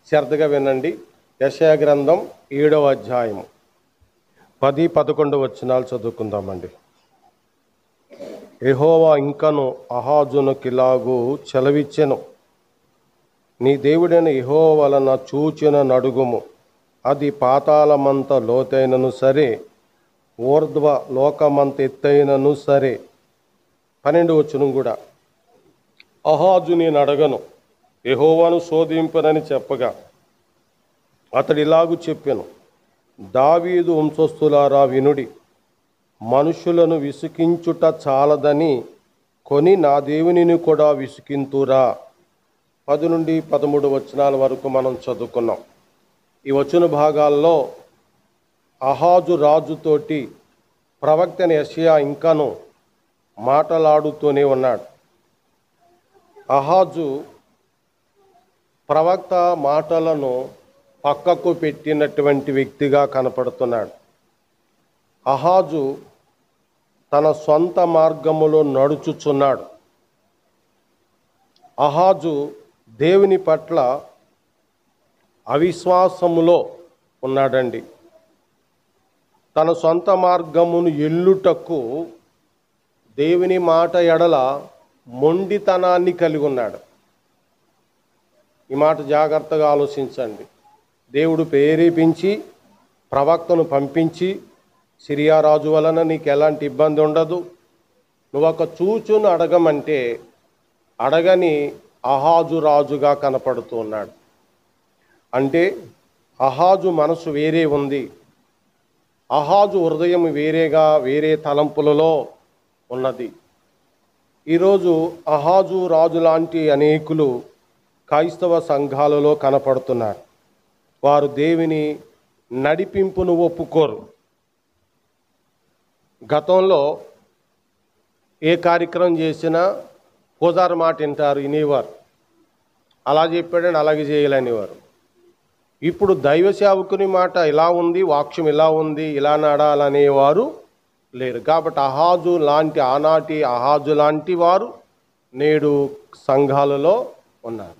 శ్రద్ధగా వినండి. యెషయా గ్రంథం 7వ అధ్యాయం 10-11 వచనాలు చదువుకుందామండి. యెహోవా ఇంకను ఆహాజునకిలాగు సెలవిచ్చెను, నీ దేవుడైన యెహోవా వలన చూచిన నడుగుము, అది పాతాళమంత లోతైనను సరే, ఊర్ధ్వ లోకమంత ఎత్తైనను సరే. 12 వచనం కూడా, అహాజు నేను అడగను, యెహోవాను శోధింపనని చెప్పగా అతడు ఇలాగు చెప్పెను, దావీదు వంశస్థులారా వినుడి, మనుషులను విసికించుట చాలదని కొని నా దేవునిని కూడా విసికింతురా. 10-13 వచనాల వరకు మనం చదువుకున్నాం. ఈ వచన భాగాల్లో అహాజు రాజుతోటి ప్రవక్త యెషయా ఇంకను మాటలాడుతూనే ఉన్నాడు. అహాజు ప్రవక్త మాటలను పక్కకు పెట్టినటువంటి వ్యక్తిగా కనపడుతున్నాడు. అహాజు తన సొంత మార్గములో నడుచుచున్నాడు. అహాజు దేవుని పట్ల అవిశ్వాసములో ఉన్నాడండి. తన సొంత మార్గమును ఎల్లుటకు దేవుని మాట ఎడల మొండితనాన్ని కలిగి ఉన్నాడు. ఈ మాట జాగ్రత్తగా ఆలోచించండి. దేవుడు ప్రేరేపించి ప్రవక్తను పంపించి, సిరియా రాజు వలన నీకు ఎలాంటి ఇబ్బంది ఉండదు, నువ్వు ఒక చూచును అడగమంటే అడగని అహాజు రాజుగా కనపడుతూ ఉన్నాడు. అంటే అహాజు మనసు వేరే ఉంది, అహాజు హృదయం వేరే తలంపులలో ఉన్నది. ఈరోజు అహాజు రాజు లాంటి అనేకులు క్రైస్తవ సంఘాలలో కనపడుతున్నారు. వారు దేవుని నడిపింపును ఒప్పుకోరు. గతంలో ఏ కార్యక్రమం చేసినా పూజారి మాట వింటారు, వినేవారు. అలా చెప్పాడని అలాగే చేయాలనేవారు. ఇప్పుడు దైవ సేవకుని మాట ఇలా ఉంది, వాక్యం ఇలా ఉంది, ఇలా నడాలనేవారు లేరు. కాబట్టి అహాజు లాంటి ఆనాటి అహాజు లాంటి వారు నేడు సంఘాలలో ఉన్నారు.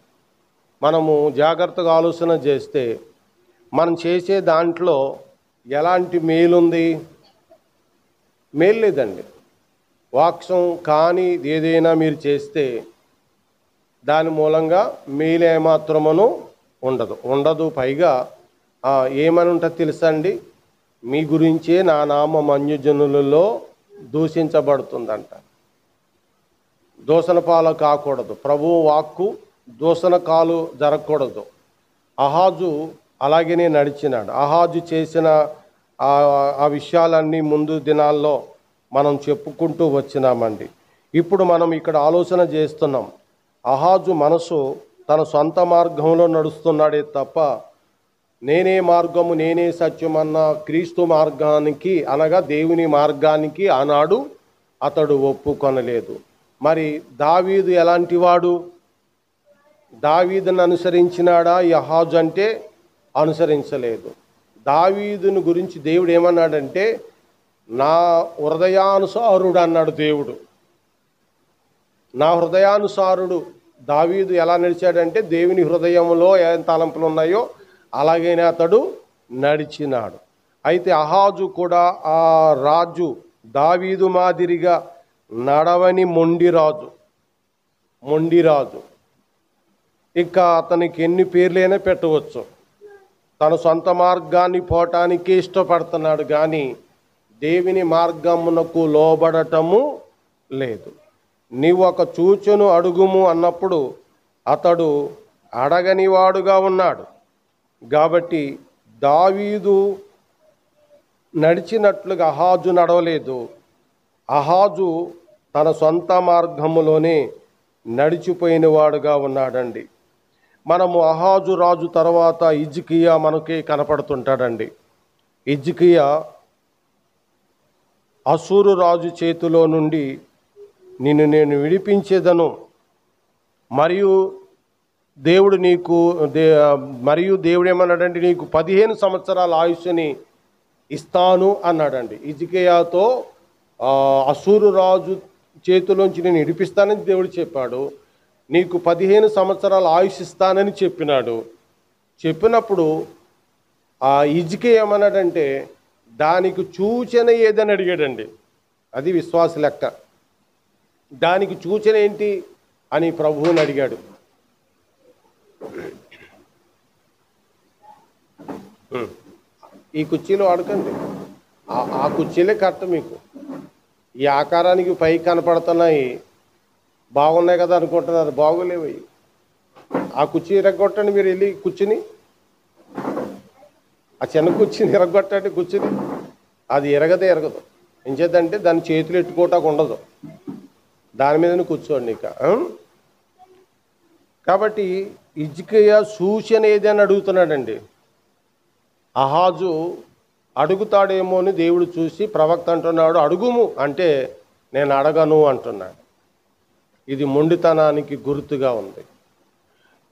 మనము జాగ్రత్తగా ఆలోచన చేస్తే మనం చేసే దాంట్లో ఎలాంటి మేలుంది? మేలు లేదండి. వాక్యం కానీ ఏదైనా మీరు చేస్తే దాని మూలంగా మేలు ఏమాత్రమును ఉండదు. పైగా ఏమని ఉంటుంది తెలుసా అండి? మీ గురించే నా నామం అన్యజనులలో దూషించబడుతుందంట. దూషణ పాలు కాకూడదు. ప్రభువు వాక్కు దూషణ కాలు జరగకూడదు. అహాజు అలాగనే నడిచినాడు. అహాజు చేసిన ఆ విషయాలన్నీ ముందు దినాల్లో మనం చెప్పుకుంటూ వచ్చినామండి. ఇప్పుడు మనం ఇక్కడ ఆలోచన చేస్తున్నాం. అహాజు మనసు తన సొంత మార్గంలో నడుస్తున్నాడే తప్ప నేనే మార్గము నేనే సత్యం అన్న క్రీస్తు మార్గానికి అనగా దేవుని మార్గానికి ఆనాడు అతడు ఒప్పుకొనలేదు. మరి దావీదు ఎలాంటి వాడు? దావీదును అనుసరించినాడా ఈ అహాజు అంటే? అనుసరించలేదు. దావీదుని గురించి దేవుడు ఏమన్నాడంటే, నా హృదయానుసారుడు అన్నాడు దేవుడు. నా హృదయానుసారుడు. దావీదు ఎలా నడిచాడంటే దేవుని హృదయంలో ఏం తలంపులు ఉన్నాయో అలాగైనా అతడు నడిచినాడు. అయితే అహాజు కూడా ఆ రాజు దావీదు మాదిరిగా నడవని మొండిరాజు. ఇక అతనికి ఎన్ని పేర్లైనా పెట్టవచ్చు. తన సొంత మార్గాన్ని పోవటానికి ఇష్టపడుతున్నాడు కానీ దేవుని మార్గమునకు లోబడటము లేదు. నీవు ఒక చూచును అడుగుము అన్నప్పుడు అతడు అడగనివాడుగా ఉన్నాడు. కాబట్టి దావీదు నడిచినట్లుగా అహాజు నడవలేదు. అహాజు తన సొంత మార్గములోనే నడిచిపోయిన వాడుగా ఉన్నాడండి. మనము అహాజు రాజు తర్వాత హిజ్కియా మనకి కనపడుతుంటాడండి. హిజ్కియా అసూరు రాజు చేతిలో నుండి నిన్ను నేను విడిపించేదను, మరియు దేవుడు ఏమన్నాడంటే నీకు 15 సంవత్సరాల ఆయుష్ని ఇస్తాను అన్నాడండి. హిజ్కియాతో అసూరు రాజు చేతిలోంచి నేను విడిపిస్తానని దేవుడు చెప్పాడు. నీకు 15 సంవత్సరాల ఆయుష్ ఇస్తానని చెప్పినాడు. చెప్పినప్పుడు ఆ హిజ్కియా ఏమన్నాడంటే, దానికి సూచన ఏదని అడిగాడండి. అది విశ్వాస లెక్క. దానికి సూచన ఏంటి అని ప్రభువుని అడిగాడు. ఈ కుర్చీలో అడగండి, ఆ కుర్చీలే కరెక్ట్ మీకు. ఈ ఆకారానికి పై కనపడుతున్నాయి, బాగున్నాయి కదా అనుకుంటున్నారు, బాగోలేవు. ఆ కుర్చీ ఇరగొట్టండి, మీరు వెళ్ళి కూర్చుని ఆ చిన్న కుర్చీని ఇరగొట్టండి. కూర్చుని అది ఎరగదు. ఏం చేద్దంటే దాన్ని చేతులు ఎట్టుకోవటానికి ఉండదు, దాని మీదనే కూర్చోండి ఇక. కాబట్టి హిజ్కియా సూచన ఏది అని అడుగుతున్నాడండి. అహాజు అడుగుతాడేమో అని దేవుడు చూసి ప్రవక్త అంటున్నాడు, అడుగుము అంటే నేను అడగను అంటున్నాడు. ఇది మొండితనానికి గుర్తుగా ఉంది.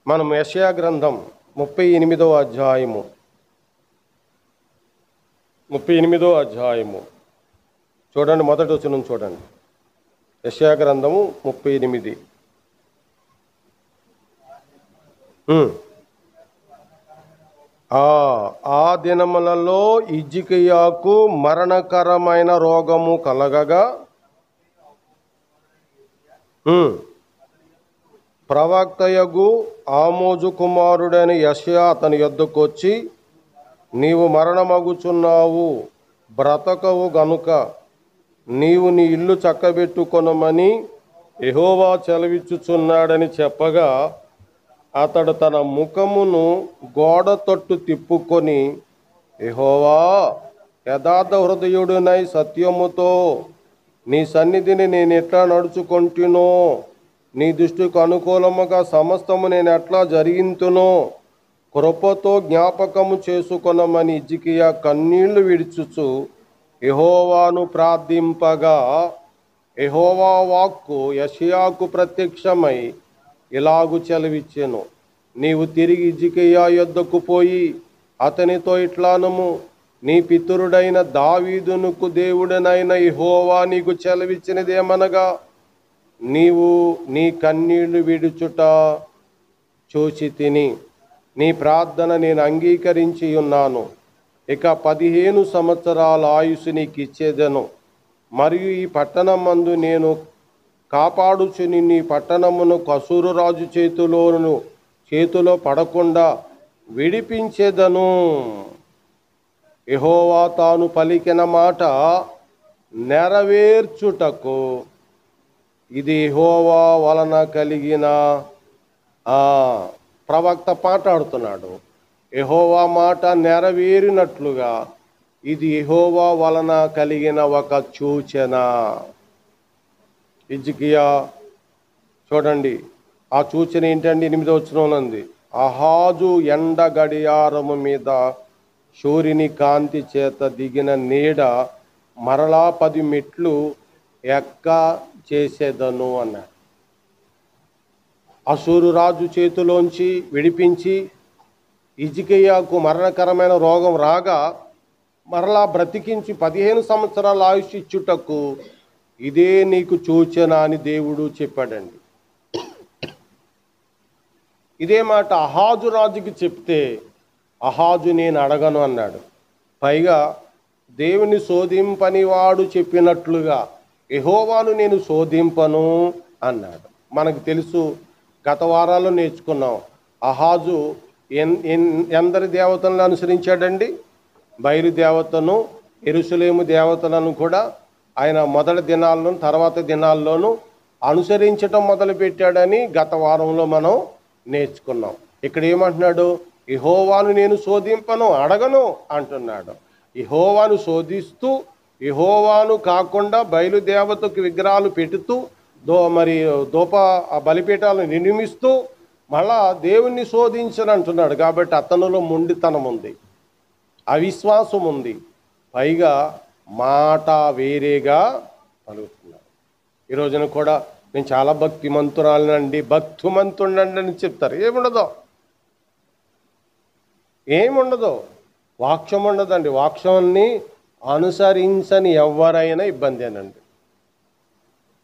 మనం యెషయా గ్రంథం 38వ అధ్యాయము 38వ అధ్యాయము చూడండి, మొదటి వచనం చూడండి. యెషయా గ్రంథము 38. ఆ దినములలో హిజ్కియాకు మరణకరమైన రోగము కలగగా ప్రవక్తయగు ఆమోజు కుమారుడైన యెషయా అతని యొద్దకు వచ్చి, నీవు మరణమగుచున్నావు, బ్రతకవు గనుక నీవు నీ ఇల్లు చక్కబెట్టుకొనమని యెహోవా సెలవిచ్చుచున్నాడని చెప్పగా, అతడు తన ముఖమును గోడ తట్టు తిప్పుకొని, యెహోవా, యథార్థ హృదయుడునై సత్యముతో నీ సన్నిధిని నేను ఎట్లా నడుచుకొంటినో, నీ దృష్టికి అనుకూలముగా సమస్తము నేను ఎట్లా జరిగింతునో కృపతో జ్ఞాపకము చేసుకొనమని హిజ్కియా కన్నీళ్లు విడుచుచు యెహోవాను ప్రార్థింపగా, యెహోవా వాక్కు యెషయాకు ప్రత్యక్షమై ఇలాగు సెలవిచ్చెను, నీవు తిరిగి హిజ్కియా యొద్దకు పోయి అతనితో ఇట్లానుము, నీ పితరుడైన దావీదునకు దేవుడనైన యెహోవా నీకు సెలవిచ్చినదేమనగా, నీవు నీ కన్నీళ్లు విడుచుట చూచి తిని నీ ప్రార్థన నేను అంగీకరించి ఉన్నాను. ఇక 15 సంవత్సరాల ఆయుసు నీకు ఇచ్చేదను. మరియు ఈ పట్టణమందు నేను కాపాడుచుని నీ పట్టణమును అష్షూరు రాజు చేతిలో పడకుండా విడిపించేదను. యెహోవా తాను పలికిన మాట నెరవేర్చుటకు ఇది యెహోవా వలన కలిగిన ప్రవక్త మాట్లాడుతున్నాడు. యెహోవా మాట నెరవేరినట్లుగా ఇది యెహోవా వలన కలిగిన ఒక సూచన. హిజ్కియా చూడండి, ఆ సూచన ఏంటండి? 8వ వచనంలో ఉంది, అహాజు ఎండ గడియారము మీద సూర్యుని కాంతి చేత దిగిన నీడ మరలా 10 మెట్లు ఎక్క చేసేదను అన్నాడు. అష్షూరు రాజు చేతిలోంచి విడిపించి హిజ్కియాకు మరణకరమైన రోగం రాగా మరలా బ్రతికించి 15 సంవత్సరాల ఆయుష్ ఇచ్చుటకు ఇదే నీకు సూచన అని దేవుడు చెప్పాడండి. ఇదే మాట అహాజు రాజుకి చెప్తే అహాజు నేను అడగను అన్నాడు. పైగా దేవుని శోధింపని వాడు చెప్పినట్లుగా యెహోవాను నేను శోధింపను అన్నాడు. మనకు తెలుసు, గత వారాల్లో నేర్చుకున్నాం. అహాజు ఎందరి దేవతలను అనుసరించాడండి? బయలు దేవతను, యెరూషలేము దేవతలను కూడా ఆయన మొదటి దినాల్లోను తర్వాత దినాల్లోనూ అనుసరించటం మొదలుపెట్టాడని గత వారంలో మనం నేర్చుకున్నాం. ఇక్కడ ఏమంటున్నాడు? యెహోవాను నేను శోధింపను, అడగను అంటున్నాడు. యెహోవాను శోధిస్తూ యెహోవాను కాకుండా బయలుదేవతకు విగ్రహాలు పెడుతూ ధూప బలిపీఠాలను నిర్మిస్తూ మళ్ళా దేవుణ్ణి శోధించనంటున్నాడు. కాబట్టి అతనిలో మొండితనం ఉంది, అవిశ్వాసం ఉంది, పైగా మాట వేరేగా పలుకుతున్నాడు. ఈ రోజున కూడా నేను చాలా భక్తిమంతురాలనండి, భక్తిమంతుండండి అని చెప్తారు. ఏముండదు, వాక్యం ఉండదండి. వాక్యాన్ని అనుసరించని ఎవరైనా ఇబ్బందేనండి.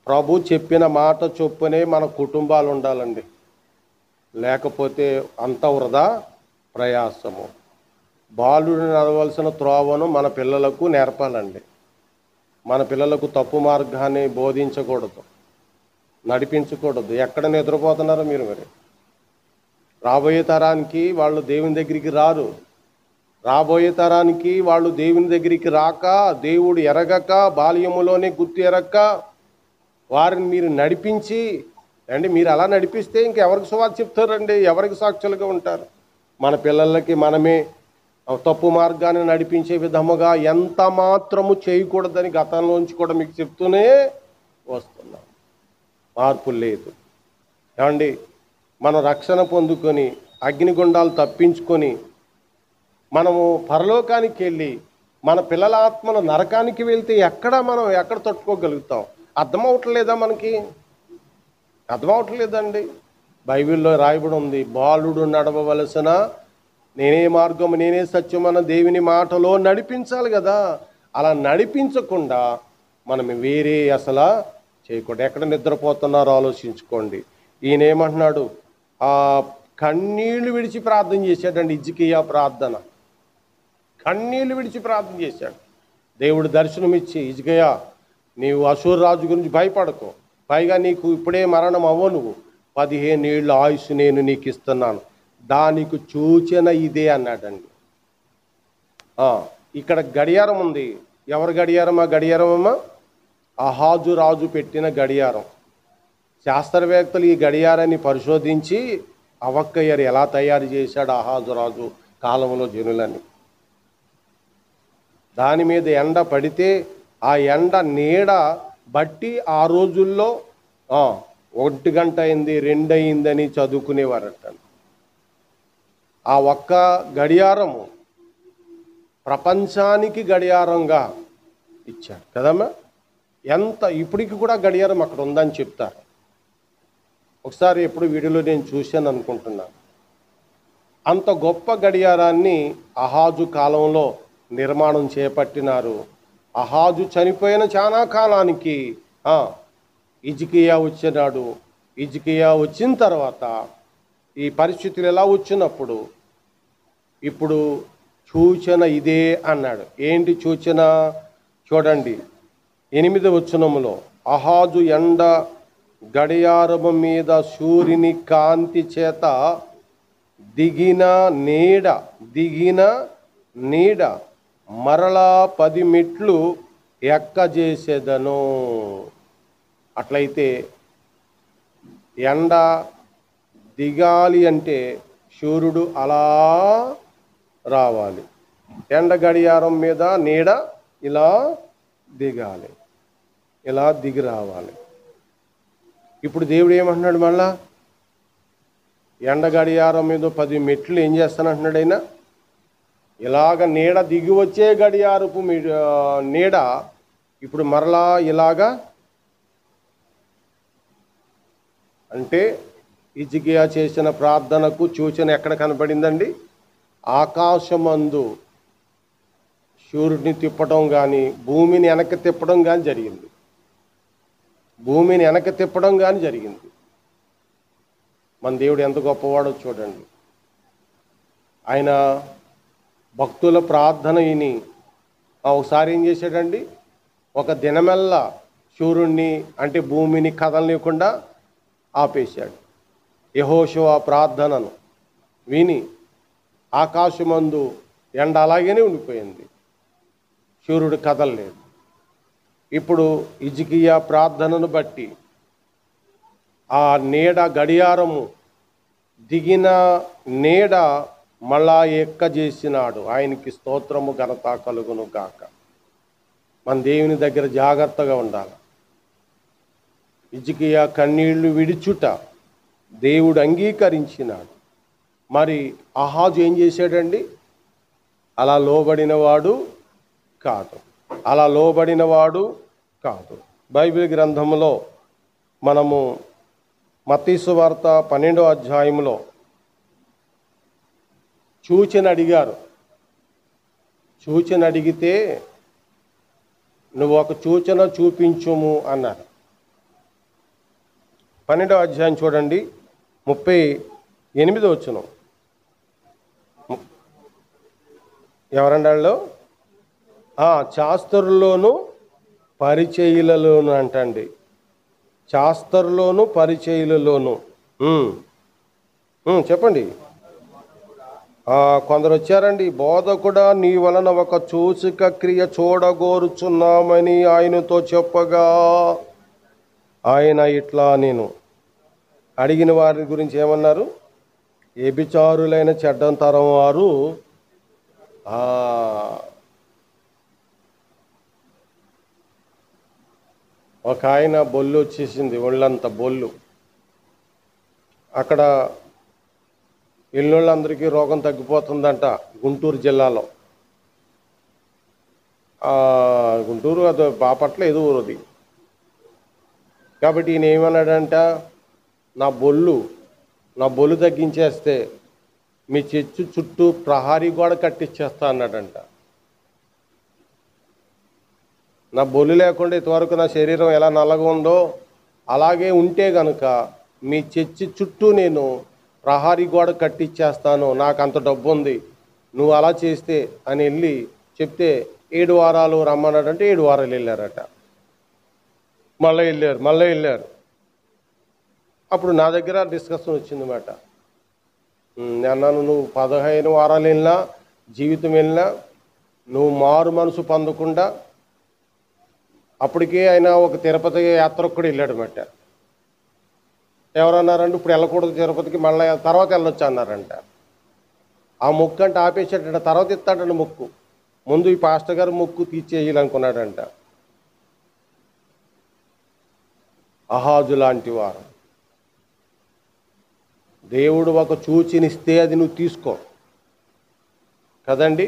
ప్రభు చెప్పిన మాట చొప్పునే మన కుటుంబాలు ఉండాలండి, లేకపోతే అంత వృధా. ప్రయాసము. బాలుడు నడవలసిన త్రోవను మన పిల్లలకు నేర్పాలండి. మన పిల్లలకు తప్పు మార్గాన్ని బోధించకూడదు, నడిపించకూడదు. ఎక్కడ నిద్రపోతున్నారో మీరు మరి. రాబోయే తరానికి వాళ్ళు దేవుని దగ్గరికి రారు. రాబోయే తరానికి వాళ్ళు దేవుని దగ్గరికి రాక, దేవుడు ఎరగక, బాల్యములోనే గుర్తు ఎరగక వారిని మీరు నడిపించి మీరు అలా నడిపిస్తే ఇంకెవరికి సువార్త చెప్తారండి? ఎవరికి సాక్షులుగా ఉంటారు? మన పిల్లలకి మనమే తప్పు మార్గాన్ని నడిపించే విధముగా ఎంత మాత్రము చేయకూడదని గతంలోంచి కూడా మీకు చెప్తూనే వస్తున్నాం. మార్పు లేదు. ఏమండి, మనం రక్షణ పొందుకొని అగ్నిగుండాలు తప్పించుకొని మనము పరలోకానికి వెళ్ళి మన పిల్లల ఆత్మను నరకానికి వెళ్తే ఎక్కడ తట్టుకోగలుగుతాం? అర్థమవట్లేదా? మనకి అర్థమవట్లేదండి. బైబిల్లో రాయబడి ఉంది, బాలుడు నడవవలసిన నేనే మార్గము నేనే సత్యం అన్న దేవుని మాటలో నడిపించాలి కదా. అలా నడిపించకుండా మనం వేరే అసలు చేయకూడదు. ఎక్కడ నిద్రపోతున్నారో ఆలోచించుకోండి. ఈయన ఏమంటున్నాడు? కన్నీళ్లు విడిచి ప్రార్థన చేశాడండి. హిజ్కియా ప్రార్థన, కన్నీళ్లు విడిచి ప్రార్థన చేశాడు. దేవుడు దర్శనమిచ్చి, హిజ్కియా నీవు అషూరు రాజు గురించి భయపడకు, పైగా నీకు ఇప్పుడే మరణం అవ్వవు, నువ్వు 15 ఏళ్ళ ఆయుష్ నేను నీకు ఇస్తున్నాను, దానికి సూచన ఇదే అన్నాడండి. ఇక్కడ గడియారం ఉంది. ఎవరి గడియారం? ఆ గడియారం అమ్మా అహాజు రాజు పెట్టిన గడియారం. శాస్త్రవేత్తలు ఈ గడియారాన్ని పరిశోధించి అవక్కయ్యారు, ఎలా తయారు చేశాడు అహాజు రాజు కాలంలో జనులని. దాని మీద ఎండ పడితే ఆ ఎండ నీడ బట్టి ఆ రోజుల్లో 1 గంట అయింది, 2 అయిందని చదువుకునేవారట. ఆ ఒక్క గడియారము ప్రపంచానికి గడియారంగా ఇచ్చాడు కదమ్మా. ఇప్పటికి కూడా గడియారం అక్కడ ఉందని చెప్తారు. ఒకసారి ఎప్పుడు వీడియోలో నేను చూశాను అనుకుంటున్నాను. అంత గొప్ప గడియారాన్ని అహాజు కాలంలో నిర్మాణం చేపట్టినారు. అహాజు చనిపోయిన చాలా కాలానికి హిజ్కియా వచ్చినాడు. హిజ్కియా వచ్చిన తర్వాత ఈ పరిస్థితులు ఎలా వచ్చినప్పుడు ఇప్పుడు సూచన ఇదే అన్నాడు. ఏంటి సూచన? చూడండి 8వ వచనములో, అహాజు ఎండ గడియారము మీద సూర్యుని కాంతి చేత దిగిన నీడ మరలా 10 మెట్లు ఎక్కజేసేదను. అట్లయితే ఎండ దిగాలి అంటే సూర్యుడు అలా రావాలి, ఎండ గడియారం మీద నీడ ఇలా దిగాలి, ఇలా దిగి రావాలి. ఇప్పుడు దేవుడు ఏమంటున్నాడు? మళ్ళా ఎండ గడియారం మీద 10 మెట్లు ఏం చేస్తానంటున్నాడు ఆయన? ఇలాగ నీడ దిగి వచ్చే గడియారపు నీడ ఇప్పుడు మరలా ఇలాగా, అంటే హిజ్కియా చేసిన ప్రార్థనకు సూచన ఎక్కడ కనపడిందండి? ఆకాశమందు సూర్యుడిని తిప్పడం కానీ, భూమిని వెనక్కి తిప్పడం కానీ జరిగింది. భూమిని వెనక్కి తిప్పడం కానీ జరిగింది. మన దేవుడు ఎంత గొప్పవాడో చూడండి. ఆయన భక్తుల ప్రార్థన విని ఒకసారి ఏం చేశాడండి? ఒక దినమెల్లా సూర్యుడిని అంటే భూమిని కదలలేకుండా ఆపేశాడు. యెహోషువ ప్రార్థనను విని ఆకాశమందు ఎండ అలాగనే ఉండిపోయింది, సూర్యుడు కదలలేదు. ఇప్పుడు హిజ్కియా ప్రార్థనను బట్టి ఆ నీడ గడియారము దిగిన నీడ మళ్ళా ఎక్కజేసినాడు. ఆయనకి స్తోత్రము ఘనత కలుగును గాక. మన దేవుని దగ్గర జాగ్రత్తగా ఉండాలి. హిజ్కియా కన్నీళ్లు విడిచుట దేవుడు అంగీకరించినాడు. మరి అహాజు ఏం చేశాడండి? అలా లోబడినవాడు కాదు. బైబిల్ గ్రంథంలో మనము మత్తయి సువార్త 12వ అధ్యాయంలో సూచన అడిగారు. సూచన అడిగితే నువ్వు ఒక సూచన చూపించుము అన్నారు. 12వ అధ్యాయం చూడండి, 38వ వచనం. ఎవరండి వాళ్ళు? శాస్త్రుల్లోను పరిచయులలోను అంటండి. శాస్త్రుల్లోను పరిచయులలోను. చెప్పండి. కొందరు వచ్చారండి. బోధకుడా, నీ వలన ఒక సూచక క్రియ చూడగోరుచున్నామని ఆయనతో చెప్పగా, ఆయన ఇట్లా నేను అడిగిన వారి గురించి ఏమన్నారు? వ్యభిచారులైన చెడ్డంతరం వారు ఒక ఆయన బొల్లు వచ్చేసింది, ఒళ్ళంత బొల్లు. అక్కడ ఇళ్ళోళ్ళందరికీ రోగం తగ్గిపోతుందంట గుంటూరు జిల్లాలో. గుంటూరు అది బాపట్ల ఏదో ఊరది. కాబట్టి ఈయన ఏమన్నాడంట, నా బొల్లు తగ్గించేస్తే మీ చర్చి చుట్టూ ప్రహారీ గోడ కట్టించేస్తా అన్నాడంట. నా బొల్లు లేకుండా ఇంతవరకు నా శరీరం ఎలా నల్లగా ఉందో అలాగే ఉంటే గనుక మీ చర్చి చుట్టూ నేను ప్రహారీ గోడ కట్టించేస్తాను, నాకు అంత డబ్బు ఉంది, నువ్వు అలా చేస్తే అని వెళ్ళి చెప్తే 7 వారాలు రమ్మన్నాడంటే 7 వారాలు వెళ్ళారట. మళ్ళీ వెళ్ళారు. అప్పుడు నా దగ్గర డిస్కషన్ వచ్చిందన్నమాట. అన్నాను, నువ్వు 15 వారాలు వెళ్ళినా, జీవితం వెళ్ళినా, నువ్వు మారు మనసు పొందకుండా, అప్పటికే ఆయన ఒక తిరుపతి యాత్రకు కూడా వెళ్ళాడన్నమాట. ఎవరన్నారంటే ఇప్పుడు వెళ్ళకూడదు తిరుపతికి, మళ్ళీ తర్వాత వెళ్ళొచ్చు అన్నారంట. ఆ మొక్కు అంటే ఆపేసాడంట, తర్వాత ఇస్తాడంట మొక్కు. ముందు ఈ పాస్టర్ గారు మొక్కు తీర్చేయాలనుకున్నాడంట. అహాజు లాంటి వారు. దేవుడు ఒక సూచనిస్తే అది నువ్వు తీసుకో కదండి.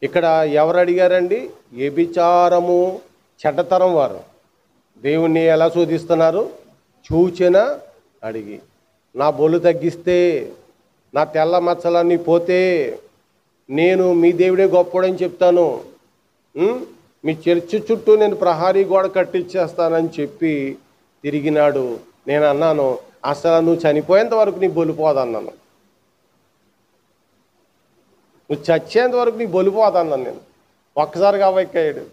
ఇక్కడ ఎవరు అడిగారండి? వ్యభిచారము చెడ్డతరం వారు దేవుణ్ణి ఎలా శోధిస్తున్నారు? సూచన అడిగి, నా బొల్లు తగ్గిస్తే, నా తెల్ల మచ్చలన్నీ పోతే నేను మీ దేవుడే గొప్పడని చెప్తాను, మీ చర్చి చుట్టూ నేను ప్రహారీ గోడ కట్టించేస్తానని చెప్పి తిరిగినాడు. నేను అన్నాను, అసలు నువ్వు చనిపోయేంత వరకు నీ బొలిపోదన్నాను, నువ్వు చచ్చేంత వరకు నీ బొలిపోదన్నాను. నేను ఒక్కసారిగా అవ్వెక్కాడు.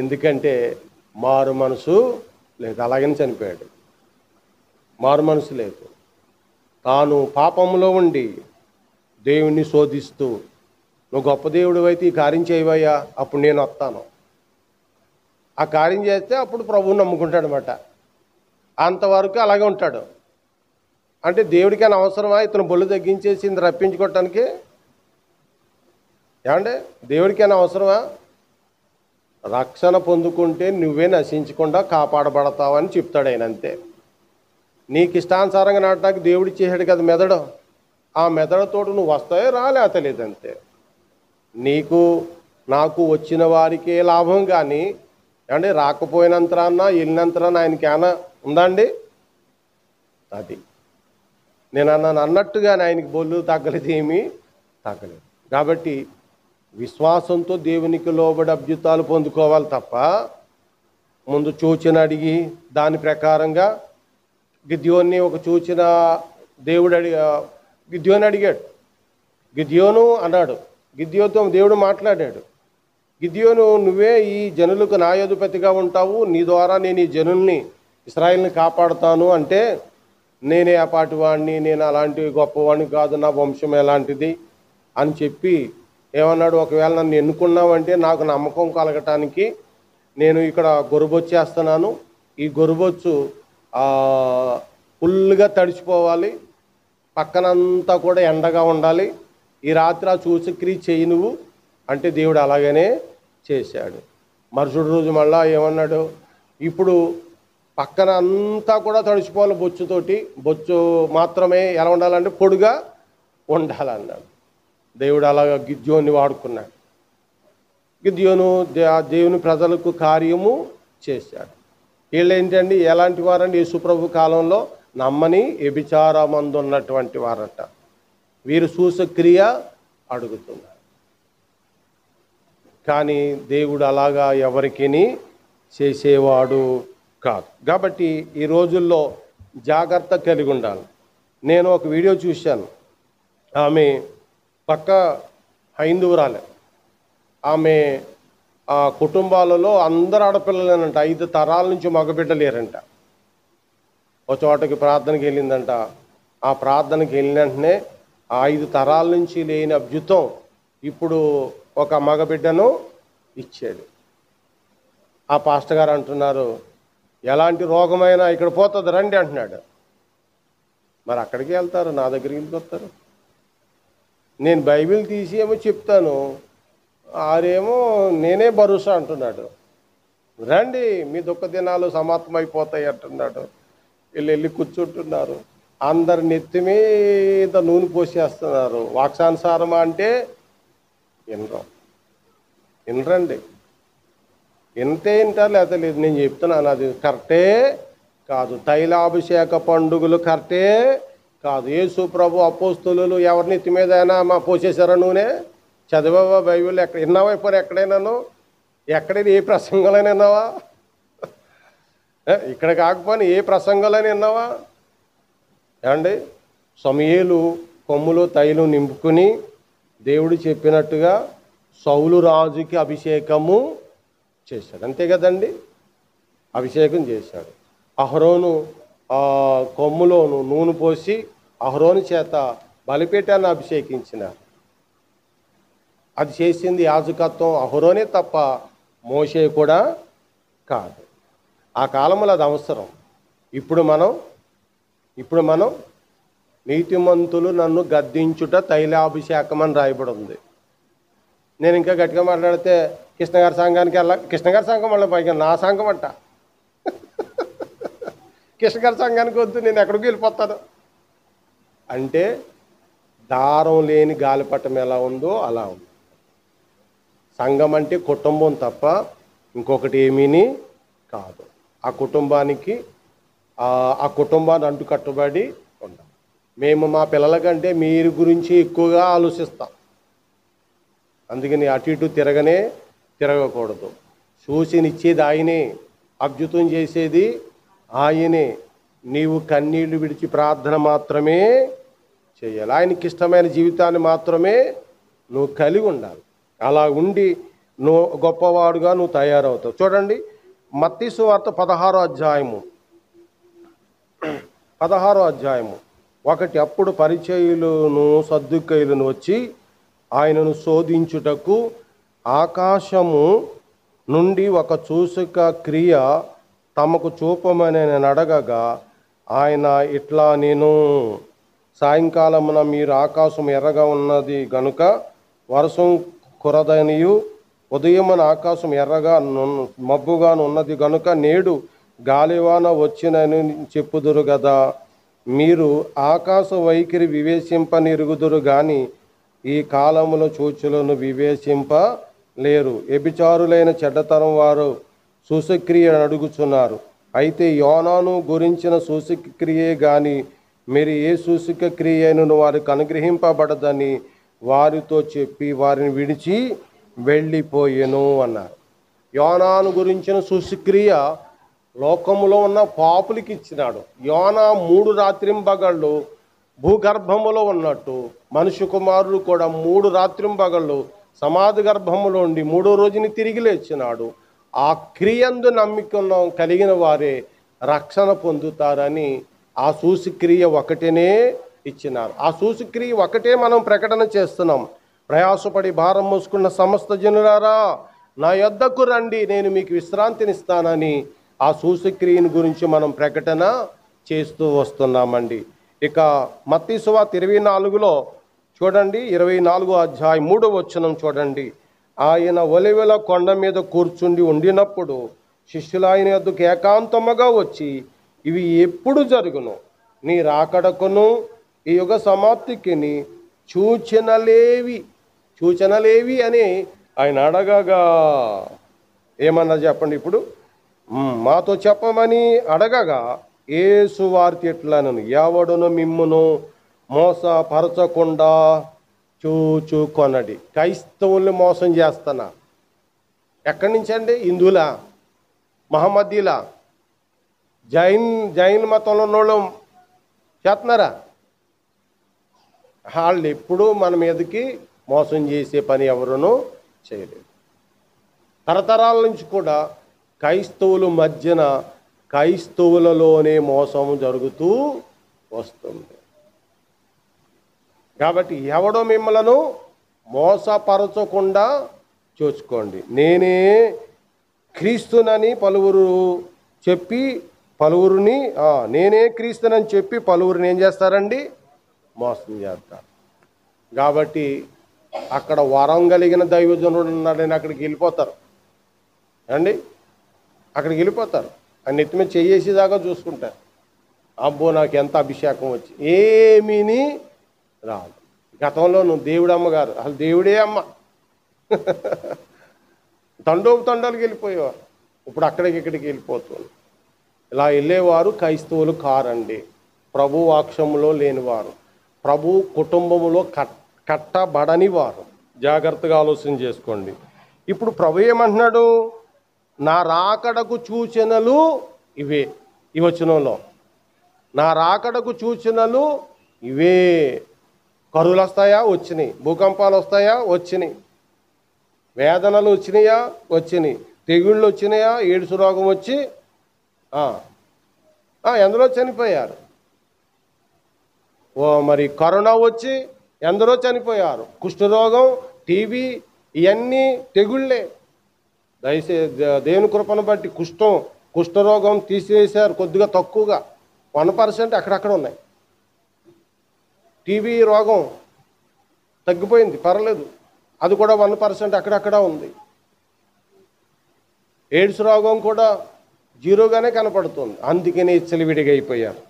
ఎందుకంటే మారు మనసు లేదు, అలాగని చనిపోయాడు. మారు మనసు లేదు. తాను పాపంలో ఉండి దేవుణ్ణి శోధిస్తూ, నువ్వు గొప్ప దేవుడు అయితే ఈ కార్యం చేయవయ్యా, అప్పుడు నేను వస్తాను. ఆ కార్యం చేస్తే అప్పుడు ప్రభువుని నమ్ముకుంటాడు అన్నమాట. అంతవరకు అలాగే ఉంటాడు. అంటే దేవుడికైనా అవసరమా ఇతను బొల్లు తగ్గించేసి రప్పించుకోవటానికి? ఏమంటే దేవుడికైనా అవసరమా? రక్షణ పొందుకుంటే నువ్వే నశించకుండా కాపాడబడతావని చెప్తాడు ఆయన. అంతే. నీకు ఇష్టానుసారంగా నాటడానికి దేవుడి చేసాడు కదా మెదడు. ఆ మెదడుతోటి నువ్వు వస్తాయో రాలేత లేదంతే. నీకు నాకు వచ్చిన వారికే లాభం, కానీ అంటే రాకపోయినంతరాన్న వెళ్ళినంతరాన్న ఆయనకి ఏమైనా ఉందా అండి? అది నేను అన్నట్టుగానే ఆయనకి బొల్లు తగ్గలేదు, ఏమీ తగ్గలేదు. కాబట్టి విశ్వాసంతో దేవునికి లోబడి అభ్యుతాలు పొందుకోవాలి తప్ప ముందు సూచన అడిగి దాని ప్రకారంగా గిద్యోన్ని ఒక సూచన దేవుడు గిద్యోని అడిగాడు. గిద్యోను అన్నాడు, గిద్యోతో దేవుడు మాట్లాడాడు. గిద్యోను, నువ్వే ఈ జనులకు న్యాయాధిపతిగా ఉంటావు, నీ ద్వారా నేను ఈ జనుల్ని ఇశ్రాయేలుని కాపాడుతాను అంటే, నేనే అపాటి వాడిని, నేను అలాంటి గొప్పవాడిని కాదు, నా వంశం ఎలాంటిది అని చెప్పి ఏమన్నాడు, ఒకవేళ నన్ను ఎన్నుకున్నావంటే నాకు నమ్మకం కలగటానికి నేను ఇక్కడ గొరుబొచ్చు వేస్తున్నాను. ఈ గొరుబొచ్చు ఫుల్గా తడిచిపోవాలి, పక్కనంతా కూడా ఎండగా ఉండాలి, ఈ రాత్రి ఆ సూచక్రియ చెయ్యి నువ్వు అంటే దేవుడు అలాగనే చేశాడు. మరుసటి రోజు మళ్ళా ఏమన్నాడు, ఇప్పుడు పక్కన అంతా కూడా తడిచిపోవాలి బొచ్చుతోటి, బొచ్చు మాత్రమే ఎలా ఉండాలంటే పొడుగా ఉండాలన్నాడు. దేవుడు అలాగా గిద్యోన్ని వాడుకున్నాడు. గిద్యోను దేవుని ప్రజలకు కార్యము చేశాడు. వీళ్ళు ఏంటండి, ఎలాంటి వారండి? యేసుప్రభు కాలంలో నమ్మని వ్యభిచారమందు ఉన్నటువంటి వారట. వీరు సూచక్రియ అడుగుతున్నారు. కానీ దేవుడు అలాగా ఎవరికి చేసేవాడు కాదు. కాబట్టి ఈ రోజుల్లో జాగ్రత్త కలిగి ఉండాలి. నేను ఒక వీడియో చూశాను. ఆమె పక్క హైందవురాలే. ఆమె ఆ కుటుంబాలలో అందరు ఆడపిల్లలేనంట. 5 తరాల నుంచి మగబిడ్డలేరంట. ఒక చోటకి ప్రార్థనకి వెళ్ళిందంట. ఆ ప్రార్థనకి వెళ్ళిన వెంటనే ఆ 5 తరాల నుంచి లేని అద్భుతం ఇప్పుడు ఒక మగబిడ్డను ఇచ్చాడు. ఆ పాస్టర్ గారు అంటున్నారు, ఎలాంటి రోగమైనా ఇక్కడ పోతుంది రండి అంటున్నాడు. మరి అక్కడికి వెళ్తారు, నా దగ్గరికి ఎందుకు వస్తారు? నేను బైబిల్ తీసి ఏమో చెప్తాను, ఆరేమో నేనే భరోసా అంటున్నాడు. రండి మీ దుఃఖ దినాలు సమాప్తమైపోతాయి అంటున్నాడు. వెళ్ళి కూర్చుంటున్నారు. అందరు నెత్తి మీద నూనె పోసేస్తున్నారు. వాక్సానుసారమా అంటే వినరండి. వింటారు లేకపోతే లేదు. నేను చెప్తున్నాను, అది కరెక్టే కాదు. తైలాభిషేక పండుగలు కరెక్టే కాదు. యేసు ప్రభు అపోస్తలులు ఎవరి నెత్తి మీద అయినా పోసేశారా నూనె? చదివావా బైబిల్? ఎక్కడ విన్నావా? ఇప్పుడు ఎక్కడైనాను ఏ ప్రసంగాలైనా విన్నావా? ఇక్కడ కాకపోయినా ఏ ప్రసంగాలైనా విన్నావా? ఏమండి, సమూయేలు కొమ్ములో తైలం నింపుకుని దేవుడు చెప్పినట్టుగా సౌలు రాజుకి అభిషేకము చేశాడు. అంతే కదండి, అభిషేకం చేశాడు. అహరోను కొమ్ములోను నూనె పోసి అహరోను చేత బలిపీఠాన్ని అభిషేకించినారు. అది చేసింది యాజకత్వం అహరోనే తప్ప మోషే కూడా కాదు. ఆ కాలంలో అది అవసరం. ఇప్పుడు మనం నీతిమంతులు నన్ను గద్దించుట తైలాభిషేకం అని రాయబడి ఉంది. నేను ఇంకా గట్టిగా మాట్లాడితే కృష్ణగారి సంఘానికి కృష్ణగారి సంఘం వల్ల పైగా నా సంఘం అంట. కృష్ణగారి సంఘానికి వద్దు, నేను ఎక్కడికి వెళ్ళిపోతాను అంటే దారం లేని గాలిపటం ఎలా ఉందో అలా ఉంది. సంఘం అంటే కుటుంబం తప్ప ఇంకొకటి ఏమీ కాదు. ఆ కుటుంబాన్ని అంటుకట్టుబడి ఉంటాం. మేము మా పిల్లల కంటే మీరు గురించి ఎక్కువగా ఆలోచిస్తాం. అందుకని అటు ఇటు తిరగకూడదు. సూచనిచ్చేది ఆయనే, అద్భుతం చేసేది ఆయనే. నీవు కన్నీళ్లు విడిచి ప్రార్థన మాత్రమే చేయాలి. ఆయనకి ఇష్టమైన జీవితాన్ని మాత్రమే నువ్వు కలిగి ఉండాలి. అలా ఉండి నువ్వు గొప్పవాడుగా నువ్వు తయారవుతావు. చూడండి, మత్తయి సువార్త 16వ అధ్యాయము 1. అప్పుడు పరిచయులను సద్దుకయ్యులను వచ్చి ఆయనను శోధించుటకు ఆకాశము నుండి ఒక సూచక క్రియ తమకు చూపమని నేను అడగగా ఆయన ఇట్లా, నేను సాయంకాలమున మీరు ఆకాశం ఎర్రగా ఉన్నది గనుక వర్షం కురదనియు, ఉదయమున ఆకాశం ఎర్రగా మబ్బుగా ఉన్నది గనుక నేడు గాలివాన వచ్చినని చెప్పుదురు కదా. మీరు ఆకాశ వైఖరి వివేచింపనిరుగుదురు గాని ఈ కాలములో చూచులను వివేచింపలేరు. వ్యభిచారులైన చెడ్డతరం వారు సూచక్రియను అడుగుచున్నారు. అయితే యోనాను గురించిన సూచక్రియే గాని మీరు ఏ సూచక క్రియను వారికి అనుగ్రహింపబడదని వారితో చెప్పి వారిని విడిచి వెళ్ళిపోయెను అన్నారు. యోనాను గురించిన సూచక్రియ లోకములో ఉన్న పాపులకి ఇచ్చినాడు. యోనా 3 రాత్రింబగళ్ళు భూగర్భములో ఉన్నట్టు మనుష్య కుమారుడు కూడా 3 రాత్రింబగళ్ళు సమాధి గర్భములో ఉండి 3వ రోజుని తిరిగి లేచినాడు. ఆ క్రియందు నమ్మిక కలిగిన వారే రక్షణ పొందుతారని ఆ సూచక్రియ ఒకటినే ఇచ్చినారు. ఆ సూచక్రియ ఒకటే మనం ప్రకటన చేస్తున్నాం. ప్రయాసపడి భారం మోసుకున్న సమస్త జనులారా నా యొద్దకు రండి, నేను మీకు విశ్రాంతినిస్తానని ఆ సూచక్రియను గురించి మనం ప్రకటన చేస్తూ వస్తున్నామండి. ఇక మత్తయి సువార్త 24లో చూడండి, 24వ అధ్యాయం 3వ వచనం చూడండి. ఆయన ఒలివల కొండ మీద కూర్చుండి ఉండినప్పుడు శిష్యులు ఆయన యొద్దకు ఏకాంతముగా వచ్చి, ఇవి ఎప్పుడు జరుగును? నీ రాకడకును ఈ యుగ సమాప్తికిని సూచనలేవి అని ఆయన అడగగా ఏమన్నారు చెప్పండి. ఇప్పుడు మాతో చెప్పమని అడగగా యేసు వారితో ఇట్లనెను, ఎవడును మిమ్మును మోసపరచకుండా చూచుకొనడి. క్రైస్తవుల్ని మోసం చేస్తున్నా. ఎక్కడి నుంచి అండి? హిందువులా, మహమ్మదీలా, జైన్ మతంలో ఉన్నోళ్ళు చేస్తున్నారా? వాళ్ళు ఎప్పుడూ మన మీదకి మోసం చేసే పని ఎవరునూ చేయలేదు. తరతరాల నుంచి కూడా క్రైస్తవుల మధ్యన క్రైస్తవులలోనే మోసం జరుగుతూ వస్తుంది. కాబట్టి ఎవడో మిమ్మలను మోసపరచకుండా చూసుకోండి. నేనే క్రీస్తునని పలువురు చెప్పి పలువురిని నేనే క్రీస్తునని చెప్పి పలువురిని ఏం చేస్తారండి? మోసం చేస్తారు. కాబట్టి అక్కడ వరం కలిగిన దైవజనుడు ఉన్నాడని అక్కడికి వెళ్ళిపోతారు అండి. అక్కడికి వెళ్ళిపోతారు. ఆయన నెత్తి మీద చేసేదాకా చూసుకుంటారు. అబ్బో నాకు ఎంత అభిషేకం వచ్చి ఏమీని రాదు. గతంలో నువ్వు దేవుడు అమ్మగారు, అసలు దేవుడే అమ్మ తండోపు వెళ్ళిపోయేవారు. ఇప్పుడు అక్కడికి ఇక్కడికి వెళ్ళిపోతుంది. ఇలా వెళ్ళేవారు క్రైస్తవులు కారండి. ప్రభు వాక్యంలో లేనివారు, ప్రభు కుటుంబంలో కట్టబడని వారు. జాగ్రత్తగా ఆలోచన చేసుకోండి. ఇప్పుడు ప్రభు ఏమంటున్నాడు? నా రాకడకు సూచనలు ఇవే. ఈ వచనంలో నా రాకడకు సూచనలు ఇవే. కరువులు వస్తాయా? వచ్చినాయి. భూకంపాలు వస్తాయా? వచ్చినాయి. వేదనలు వచ్చినాయా? వచ్చినాయి. తెగుళ్ళు వచ్చినాయా? ఎయిడ్స్ రోగం వచ్చి ఎందరో చనిపోయారు. మరి కరోనా వచ్చి ఎందరో చనిపోయారు. కుష్ఠరోగం, టీబీ, ఇవన్నీ తెగుళ్ళే. దయచేసి దేవుని కృపను బట్టి కుష్ఠరోగం తీసేశారు కొద్దిగా తక్కువగా, 1% అక్కడక్కడ ఉన్నాయి. టీబీ రోగం తగ్గిపోయింది, పర్లేదు, అది కూడా 1% అక్కడక్కడ ఉంది. ఎయిడ్స్ రోగం కూడా జీరోగానే కనపడుతుంది. అందుకనే చెలివిడిగా అయిపోయారు.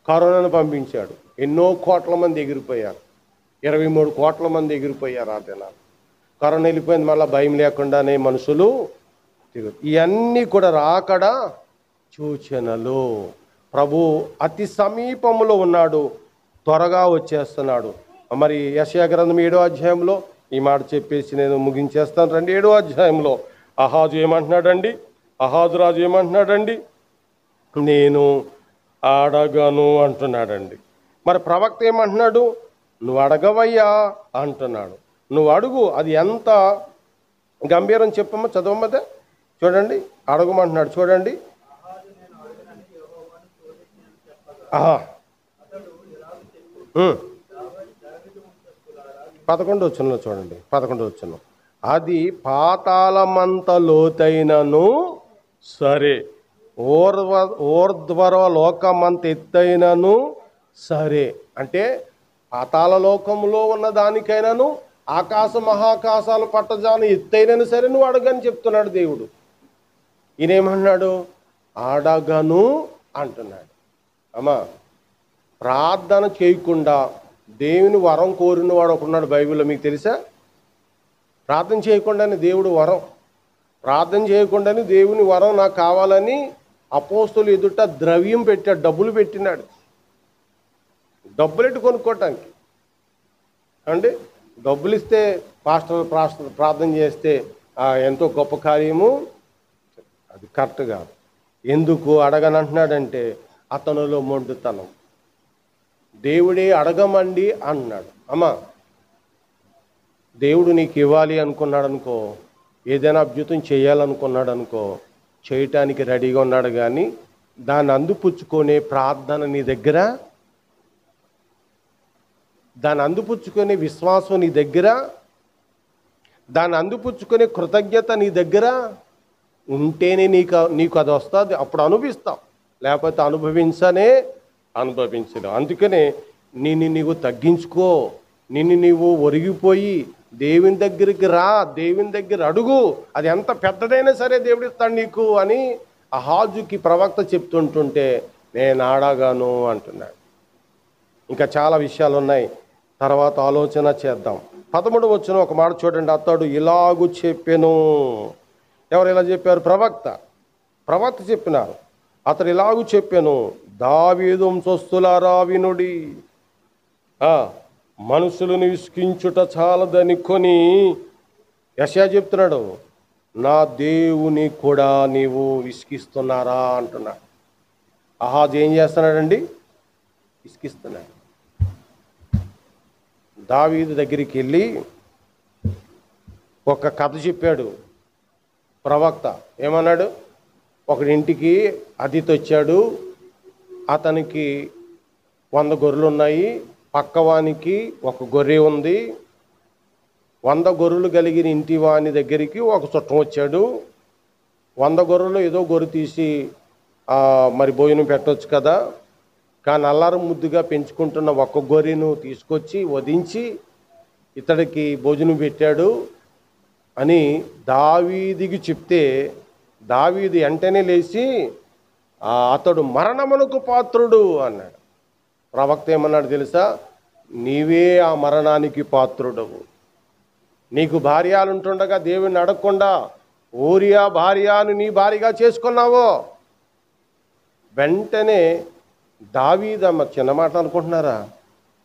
కరోనాను పంపించాడు, ఎన్నో కోట్ల మంది ఎగిరిపోయారు. 23 కోట్ల మంది ఎగిరిపోయారు ఆ దినాలు. కరోనా వెళ్ళిపోయింది, మళ్ళీ భయం లేకుండానే మనుషులు తిరుగు. ఇవన్నీ కూడా రాకడ సూచనలు. ప్రభు అతి సమీపంలో ఉన్నాడు, త్వరగా వచ్చేస్తున్నాడు. మరి యెషయా గ్రంథం 7వ అధ్యాయంలో ఈ మాట చెప్పేసి నేను ముగించేస్తాను. 7వ అధ్యాయంలో అహాజు ఏమంటున్నాడండి? అహాజు రాజు ఏమంటున్నాడండి? నేను అడగను అంటున్నాడండి. మరి ప్రవక్త ఏమంటున్నాడు? నువ్వు అడగవయ్యా అంటున్నాడు. నువ్వు అడుగు. అది ఎంత గంభీరం చెప్పమ్మా, చదవమ్మదే. చూడండి, అడగమంటున్నాడు. చూడండి, 11వ వచనంలో చూడండి. 11వ వచనం, అది పాతాళమంత లోతైనను సరే, ఊర్ధ్వర లోకమంత ఎత్తైనను సరే. అంటే పాతాళ లోకంలో ఉన్న దానికైనాను ఆకాశ మహాకాశాలు పట్టజాను ఎత్తైనను సరే నువ్వు అడగని చెప్తున్నాడు దేవుడు. ఈయనేమన్నాడు? అడగను అంటున్నాడు. అమ్మా, ప్రార్థన చేయకుండా దేవుని వరం కోరిన వాడు ఒకడున్నాడు బైబిల్లో, మీకు తెలుసా? ప్రార్థన చేయకుండానే దేవుడు వరం, ప్రార్థన చేయకుండానే దేవుని వరం నాకు కావాలని అపోస్తులు ఎదుట ద్రవ్యం పెట్టాడు, డబ్బులు పెట్టినాడు. డబ్బులెట్టు కొనుక్కోవటానికి అండి. డబ్బులు ఇస్తే పాస్టర్ ప్రార్థన చేస్తే ఎంతో గొప్ప కార్యము, అది కరెక్ట్ కాదు. ఎందుకు అడగనంటున్నాడంటే అతనిలో మొండుతనం. దేవుడే అడగమండి అన్నాడు. అమ్మా, దేవుడు నీకు ఇవ్వాలి అనుకున్నాడు అనుకో, ఏదైనా అద్భుతం చేయాలనుకున్నాడు అనుకో, చేయటానికి రెడీగా ఉన్నాడు. కానీ దాన్ని అందిపుచ్చుకునే ప్రార్థన నీ దగ్గర, దాన్ని అందిపుచ్చుకునే విశ్వాసం నీ దగ్గర, దాన్ని అందిపుచ్చుకునే కృతజ్ఞత నీ దగ్గర ఉంటేనే నీకు అది వస్తుంది. అప్పుడు అనుభవిస్తావు, లేకపోతే అనుభవించలేవు. అందుకనే నీవు తగ్గించుకో, నీవు ఒరిగిపోయి దేవుని దగ్గరికి రా, దేవుని దగ్గర అడుగు. అది ఎంత పెద్దదైనా సరే దేవుడు ఇస్తాడు నీకు అని అహాజుకి ప్రవక్త చెప్తుంటుంటే నేను అడగను అంటున్నాడు. ఇంకా చాలా విషయాలు ఉన్నాయి, తర్వాత ఆలోచన చేద్దాం. 13వ వచనం ఒక మాట చూడండి. అతడు ఇలాగు చెప్పెను. ఎవరు ఇలా చెప్పారు? ప్రవక్త చెప్పినారు. అతడు ఇలాగు చెప్పెను, దావీదు వంశస్థులారా వినుడి. మనుషులను విసికించుట చాలదని కొని యెషయా చెప్తున్నాడు, నా దేవుని కూడా నీవు విసికిస్తున్నారా అంటున్నాడు. అహాజు ఏం చేస్తున్నాడండి? ఇసుకిస్తున్నాడు. దావీదు దగ్గరికి వెళ్ళి ఒక కథ చెప్పాడు ప్రవక్త. ఏమన్నాడు? ఒకడింటికి అతిథి వచ్చాడు, అతనికి 100 గొర్రెలు ఉన్నాయి, పక్కవానికి ఒక గొర్రె ఉంది. 100 గొర్రెలు కలిగిన ఇంటి వాని దగ్గరికి ఒక చుట్టం వచ్చాడు. 100 గొర్రెలు ఏదో గొర్రె తీసి మరి భోజనం పెట్టవచ్చు కదా, కానీ అల్లారం ముద్దుగా పెంచుకుంటున్న ఒక్క గొర్రెను తీసుకొచ్చి వధించి ఇతడికి భోజనం పెట్టాడు అని దావీదికి చెప్తే, దావీదు వెంటనే లేచి అతడు మరణమునకు పాత్రుడు అన్నాడు. ప్రవక్త ఏమన్నాడు తెలుసా? నీవే ఆ మరణానికి పాత్రుడవు. నీకు భార్యలుంటుండగా దేవుణ్ణి అడగకుండా ఊరియా భార్యను నీ భార్యగా చేసుకున్నావో. వెంటనే దావీదమ్మ, చిన్న మాట అనుకుంటున్నారా?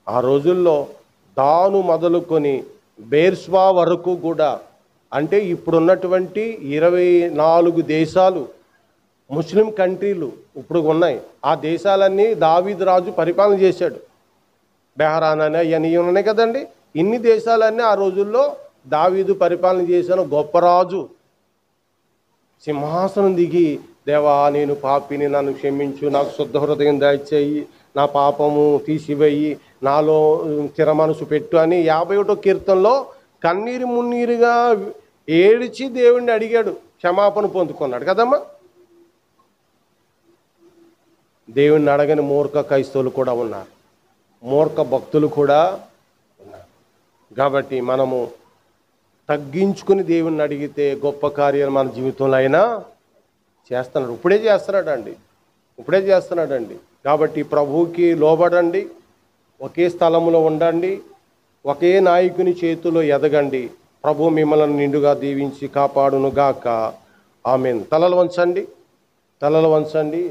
ఆ రోజుల్లో దాను మొదలుకొని బేర్స్వా వరకు కూడా, అంటే ఇప్పుడున్నటువంటి 24 దేశాలు ముస్లిం కంట్రీలు ఇప్పుడు ఉన్నాయి. ఆ దేశాలన్నీ దావీదు రాజు పరిపాలన చేశాడు. బెహరాన్ అని అవన్నీ ఉన్నాయి కదండి. ఇన్ని దేశాలన్నీ ఆ రోజుల్లో దావీదు పరిపాలన చేసిన గొప్ప రాజు. సింహాసనం దిగి, దేవా నేను పాపిని, నన్ను క్షమించు, నాకు శుద్ధ హృదయం దయచేయి, నా పాపము తీసివేయి, నాలో స్థిర మనసు పెట్టు అని 51వ కీర్తనలో కన్నీరు మున్నీరుగా ఏడిచి దేవుణ్ణి అడిగాడు, క్షమాపణ పొందుకున్నాడు కదమ్మా. దేవుణ్ణి అడగని మూర్ఖ క్రైస్తవులు కూడా ఉన్నారు, మూర్ఖ భక్తులు కూడా ఉన్నారు. కాబట్టి మనము తగ్గించుకుని దేవుణ్ణి అడిగితే గొప్ప కార్యాలు మన జీవితంలో అయినా చేస్తున్నాడు. ఇప్పుడే చేస్తున్నాడండి. కాబట్టి ప్రభువుకి లోబడండి, ఒకే స్థలంలో ఉండండి, ఒకే నాయకుని చేతిలో ఎదగండి. ప్రభు మిమ్మల్ని నిండుగా దీవించి కాపాడును గాక. ఆమేన్. తలలు వంచండి.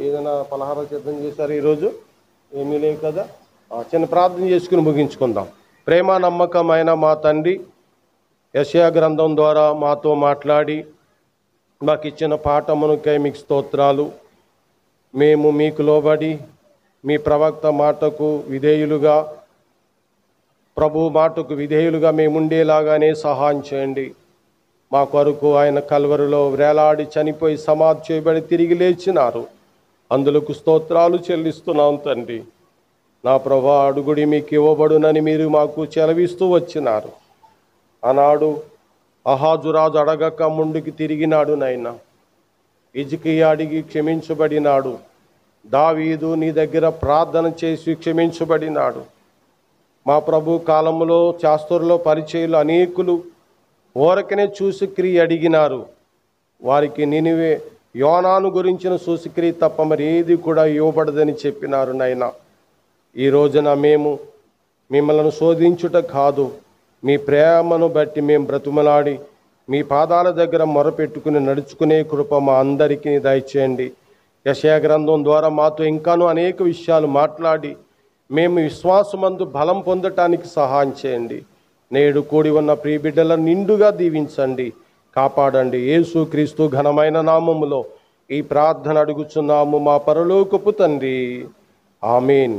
ఏదైనా పలహారం సిద్ధం చేశారు ఈరోజు? ఏమీ లేవు కదా. చిన్న ప్రార్థన చేసుకుని ముగించుకుందాం. ప్రేమ నమ్మకమైన మా తండ్రి, యెషయా గ్రంథం ద్వారా మాతో మాట్లాడి మాకు ఇచ్చిన పాఠమునకై మీకు స్తోత్రాలు. మేము మీకు లోబడి మీ ప్రవక్త మాటకు విధేయులుగా, ప్రభు మాటకు విధేయులుగా మేము ఉండేలాగానే సహాయం చేయండి. మా కొరకు ఆయన కల్వరిలో వేలాడి చనిపోయి సమాధి చేయబడి తిరిగి లేచినారు. అందులకు స్తోత్రాలు చెల్లిస్తున్నాం తండ్రి. నా ప్రభా, అడుగుడి మీకు ఇవ్వబడునని మీరు మాకు చెలవిస్తూ వచ్చినారు. ఆనాడు అహాజురాజు అడగక ముందుకి తిరిగినాడు నాయనా. హిజ్కియా అడిగి క్షమించబడినాడు. దావీదు నీ దగ్గర ప్రార్థన చేసి క్షమించబడినాడు. మా ప్రభు కాలంలో శాస్త్రుల్లో పరిచయులు అనేకులు ఊరకనే చూసుక్రియ అడిగినారు. వారికి నినివే యోనాను గురించిన సూసుక్రియ తప్ప మరి ఏది కూడా ఇవ్వబడదని చెప్పినారు నాయనా. ఈ రోజున మేము మిమ్మల్ని శోధించుట కాదు, మీ ప్రేమను బట్టి మేము బ్రతుమలాడి మీ పాదాల దగ్గర మొరపెట్టుకుని నడుచుకునే కృప మా అందరికీ దయచేయండి. యెషయా గ్రంథం ద్వారా మాతో ఇంకాను అనేక విషయాలు మాట్లాడి మేము విశ్వాసమందు బలం పొందటానికి సహాయం చేయండి. నేడు కూడి ఉన్న ప్రియ బిడ్డలను నిండుగా దీవించండి, కాపాడండి. యేసుక్రీస్తు ఘనమైన నామములో ఈ ప్రార్థన అడుగుచున్నాము మా పరలోకపు తండ్రి. ఆమేన్.